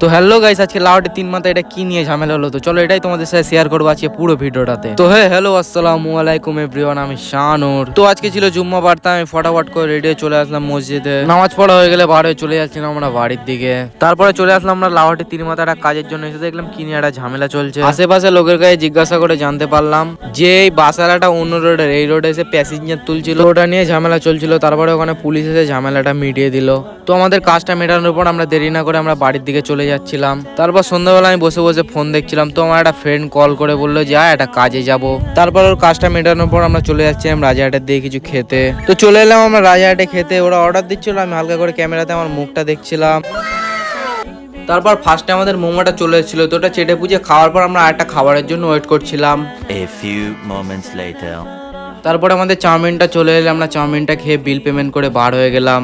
তো hello guys, আজকে লাউডে 3 মাথা এটা কি নিয়ে ঝামেলা হলো, তো চলো এটাই তোমাদের সাথে শেয়ার করবো আজকে পুরো ভিডিওটাতে। তো হ্যালো আসসালামু আলাইকুম এভরিওয়ান, আমি শানুর। তো আজকে ছিল জুম্মা বার্তা, আমি ফটাফট করে রেডি হয়ে চলে আসলাম মসজিদে। নামাজ পড়া হয়ে গেলে বার হয়ে চলে যাচ্ছিলাম আমরা বাড়ির দিকে। তারপরে চলে আসলাম আমরা লাউডে 3 মাথাটা কাজের জন্য, এসে দেখলাম কি নিয়ে একটা ঝামেলা চলছে। আশেপাশে লোকের কাছে জিজ্ঞাসা করে জানতে পারলাম যে এই বাসারাটা অন্য রোডের, এই রোডে এসে প্যাসেঞ্জার তুলছিল, ওটা নিয়ে ঝামেলা চলছিল। তারপরে ওখানে পুলিশ এসে ঝামেলাটা মিটিয়ে দিল। তো আমাদের কাজটা মেটানোর পর আমরা দেরি না করে আমরা বাড়ির দিকে চলে যাচ্ছিলাম। তারপর সন্ধ্যাবেলা আমি বসে বসে ফোন দেখছিলাম, তো আমার একটা ফ্রেন্ড কল করে বললো যে একটা কাজে যাব। তারপর ওর কাজটা মেটানোর পর আমরা চলে যাচ্ছিলাম রাজাহাটের দিয়ে কিছু খেতে। তো চলে এলাম আমরা রাজাহাটে খেতে, ওরা অর্ডার দিচ্ছিল, আমি হালকা করে ক্যামেরাতে আমার মুখটা দেখছিলাম। তারপর ফার্স্টে আমাদের মোমোটা চলে এসেছিল, তো ওটা চেটে পুজে খাওয়ার পর আমরা একটা খাবারের জন্য ওয়েট করছিলাম। A few moments later. তারপর আমাদের চাউমিনটা চলে এলো, আমরা চাউমিনটা খেয়ে বিল পেমেন্ট করে বার হয়ে গেলাম।